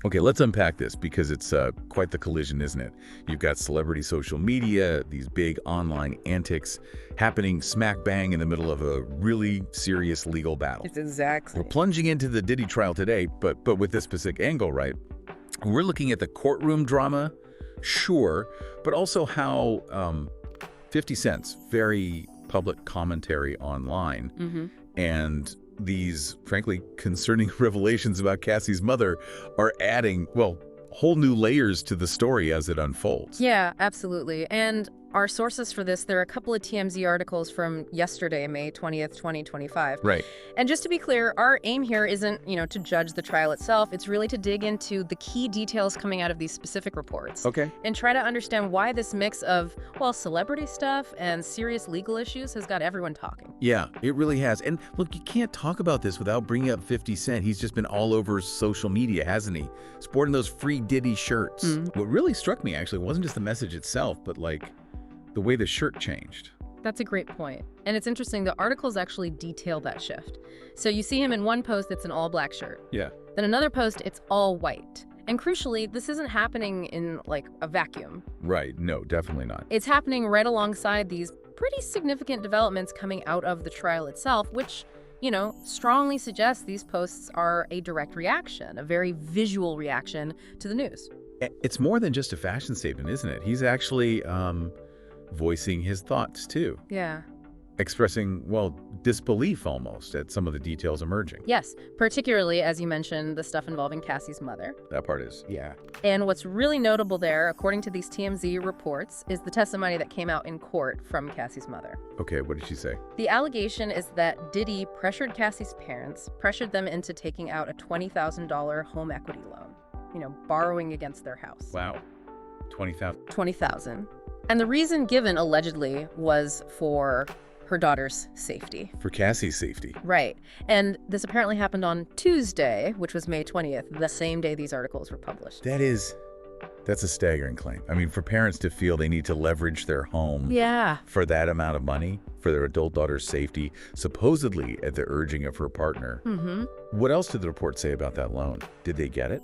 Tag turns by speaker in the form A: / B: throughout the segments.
A: Okay, let's unpack this because it's quite the collision, isn't it? You've got celebrity social media, these big online antics happening smack bang in the middle of a really serious legal battle.
B: It's exactly.
A: We're plunging into the Diddy trial today, but with this specific angle, right? We're looking at the courtroom drama, sure, but also how 50 Cent's very public commentary online and these, frankly, concerning revelations about Cassie's mother are adding, well, whole new layers to the story as it unfolds.
B: Yeah, absolutely. And our sources for this, there are a couple of TMZ articles from yesterday, May 20th, 2025.
A: Right.
B: And just to be clear, our aim here isn't, to judge the trial itself. It's really to dig into the key details coming out of these specific reports.
A: Okay.
B: And try to understand why this mix of, well, celebrity stuff and serious legal issues has got everyone talking.
A: Yeah, it really has. And look, you can't talk about this without bringing up 50 Cent. He's just been all over social media, hasn't he? Sporting those free Diddy shirts. What really struck me, actually, wasn't just the message itself, but like the way the shirt changed.
B: That's a great point. And it's interesting, the articles actually detail that shift. So you see him in one post, it's an all-black shirt.
A: Yeah.
B: Then another post, it's all white. And crucially, this isn't happening in, like, a vacuum.
A: Right. No, definitely not.
B: It's happening right alongside these pretty significant developments coming out of the trial itself, which, strongly suggests these posts are a direct reaction, a very visual reaction to the news.
A: It's more than just a fashion statement, isn't it? He's actually voicing his thoughts, too.
B: Yeah.
A: Expressing, well, disbelief almost at some of the details emerging.
B: Yes, particularly, as you mentioned, the stuff involving Cassie's mother.
A: That part is, yeah.
B: And what's really notable there, according to these TMZ reports, is the testimony that came out in court from Cassie's mother.
A: Okay, what did she say?
B: The allegation is that Diddy pressured Cassie's parents, pressured them into taking out a $20,000 home equity loan, borrowing against their house.
A: Wow. 20,000.
B: $20,000. And the reason given, allegedly, was for her daughter's safety.
A: For Cassie's safety.
B: Right. And this apparently happened on Tuesday, which was May 20th, the same day these articles were published.
A: That's a staggering claim. I mean, for parents to feel they need to leverage their home for that amount of money, for their adult daughter's safety, supposedly at the urging of her partner. What else did the report say about that loan? Did they get it?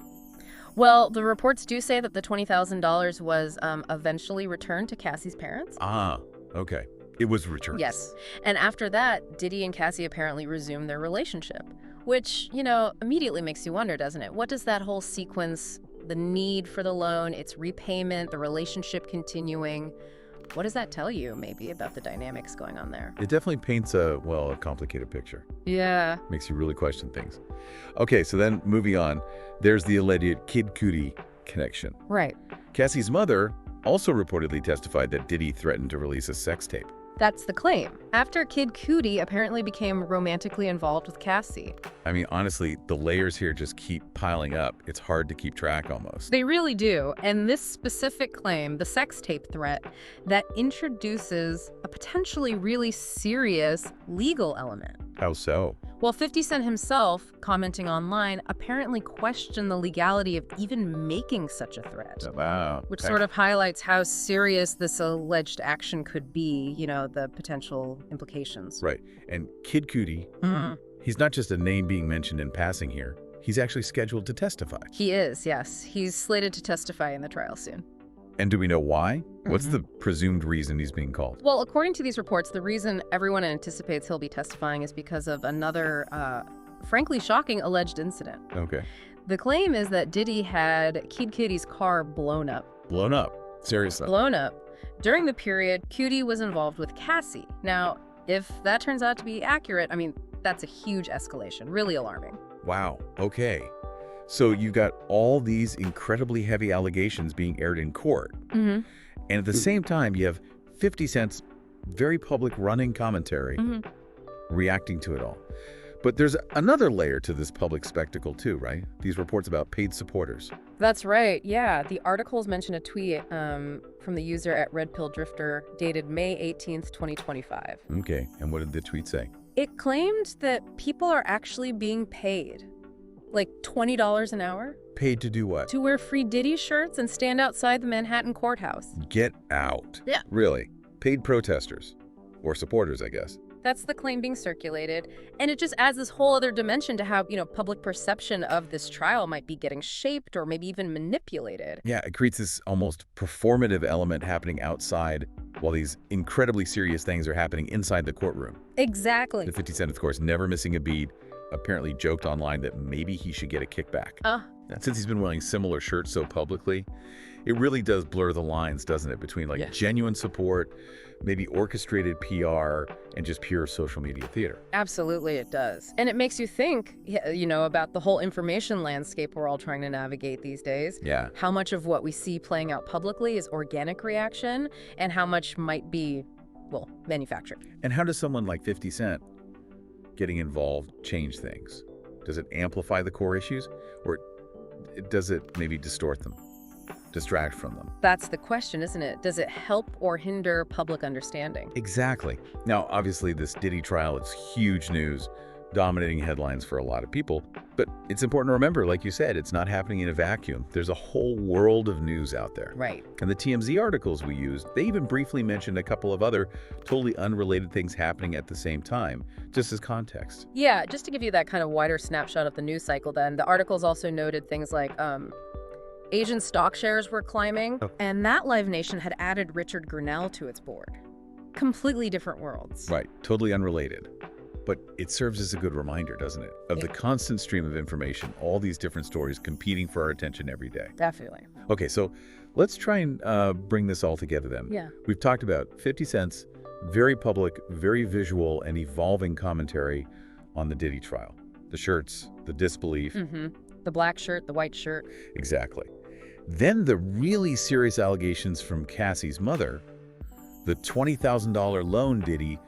B: Well, the reports do say that the $20,000 was eventually returned to Cassie's parents.
A: Ah, okay. It was returned.
B: Yes. And after that, Diddy and Cassie apparently resumed their relationship, which, immediately makes you wonder, doesn't it? What does that whole sequence, the need for the loan, its repayment, the relationship continuing, what does that tell you, maybe, about the dynamics going on there?
A: It definitely paints a complicated picture.
B: Yeah.
A: Makes you really question things. Okay, so then moving on, there's the alleged Kid Cudi connection.
B: Right.
A: Cassie's mother also reportedly testified that Diddy threatened to release a sex tape.
B: That's the claim. After Kid Cudi apparently became romantically involved with Cassie.
A: I mean, honestly, the layers here just keep piling up. It's hard to keep track almost.
B: They really do. And this specific claim, the sex tape threat, that introduces a potentially really serious legal element.
A: How so?
B: Well, 50 Cent himself, commenting online, apparently questioned the legality of even making such a threat.
A: Wow.
B: Which sort of highlights how serious this alleged action could be, the potential implications.
A: Right. And Kid Cudi, he's not just a name being mentioned in passing here. He's actually scheduled to testify.
B: He is, yes. He's slated to testify in the trial soon.
A: And do we know why? What's the presumed reason he's being called?
B: Well, according to these reports, the reason everyone anticipates he'll be testifying is because of another, frankly shocking alleged incident.
A: Okay.
B: The claim is that Diddy had Kid Cudi's car blown up.
A: Blown up? Seriously?
B: Blown up. During the period, Cudi was involved with Cassie. Now, if that turns out to be accurate, I mean, that's a huge escalation, really alarming.
A: Wow. Okay. So you've got all these incredibly heavy allegations being aired in court. And at the same time, you have 50 Cent's very public running commentary reacting to it all. But there's another layer to this public spectacle too, right? These reports about paid supporters.
B: That's right, yeah. The articles mention a tweet from the user at redcarpetbuzz dated May 18th, 2025.
A: Okay, and what did the tweet say?
B: It claimed that people are actually being paid, like $20 an hour.
A: Paid to do what?
B: To wear free Diddy shirts and stand outside the Manhattan courthouse.
A: Get out.
B: Yeah.
A: Really? Paid protesters. Or supporters, I guess.
B: That's the claim being circulated. And it just adds this whole other dimension to how, public perception of this trial might be getting shaped or maybe even manipulated.
A: Yeah, it creates this almost performative element happening outside while these incredibly serious things are happening inside the courtroom.
B: Exactly.
A: The 50 Cent, of course, never missing a beat, apparently joked online that maybe he should get a kickback. And since he's been wearing similar shirts so publicly, it really does blur the lines, doesn't it, between genuine support, maybe orchestrated PR, and just pure social media theater.
B: Absolutely, it does. And it makes you think, about the whole information landscape we're all trying to navigate these days.
A: Yeah.
B: How much of what we see playing out publicly is organic reaction, and how much might be, manufactured.
A: And how does someone like 50 Cent getting involved change things? Does it amplify the core issues, or does it maybe distort them, distract from them?
B: That's the question, isn't it? Does it help or hinder public understanding?
A: Exactly. Now, obviously, this Diddy trial is huge news, dominating headlines for a lot of people. But it's important to remember, like you said, it's not happening in a vacuum. There's a whole world of news out there.
B: Right.
A: And the TMZ articles we used, they even briefly mentioned a couple of other totally unrelated things happening at the same time, just as context.
B: Yeah, just to give you that kind of wider snapshot of the news cycle then, the articles also noted things like Asian stock shares were climbing, and that Live Nation had added Richard Grenell to its board. Completely different worlds.
A: Right, totally unrelated. But it serves as a good reminder, doesn't it, of the constant stream of information, all these different stories competing for our attention every day.
B: Definitely.
A: Okay, so let's try and bring this all together then.
B: Yeah.
A: We've talked about 50 Cent's very public, very visual, and evolving commentary on the Diddy trial. The shirts, the disbelief.
B: The black shirt, the white shirt.
A: Exactly. Then the really serious allegations from Cassie's mother, the $20,000 loan Diddy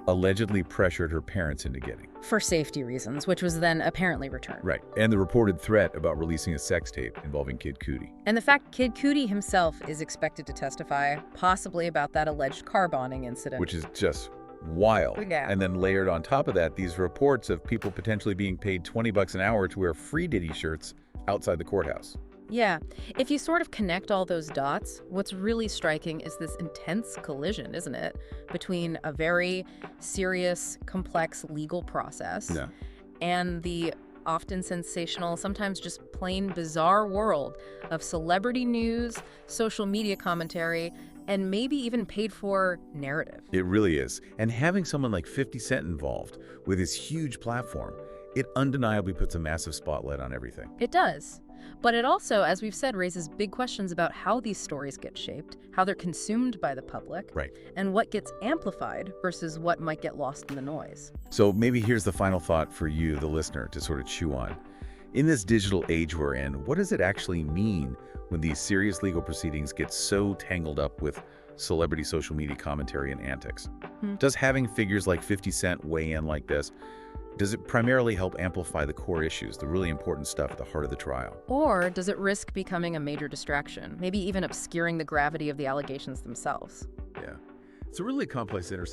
A: allegedly pressured her parents into getting.
B: For safety reasons, which was then apparently returned.
A: Right. And the reported threat about releasing a sex tape involving Kid Cudi.
B: And the fact Kid Cudi himself is expected to testify, possibly about that alleged car bonding incident.
A: Which is just wild.
B: Yeah.
A: And then layered on top of that, these reports of people potentially being paid $20 an hour to wear free Diddy shirts outside the courthouse.
B: Yeah. If you sort of connect all those dots, what's really striking is this intense collision, isn't it, between a very serious, complex legal process and the often sensational, sometimes just plain bizarre world of celebrity news, social media commentary, and maybe even paid-for narrative.
A: It really is. And having someone like 50 Cent involved with his huge platform, it undeniably puts a massive spotlight on everything.
B: It does. But it also, as we've said, raises big questions about how these stories get shaped, how they're consumed by the public, and what gets amplified versus what might get lost in the noise.
A: So maybe here's the final thought for you, the listener, to sort of chew on. In this digital age we're in, what does it actually mean when these serious legal proceedings get so tangled up with celebrity social media commentary and antics? Does having figures like 50 Cent weigh in like this, does it primarily help amplify the core issues, the really important stuff at the heart of the trial?
B: Or does it risk becoming a major distraction, maybe even obscuring the gravity of the allegations themselves?
A: Yeah. It's a really complex intersection.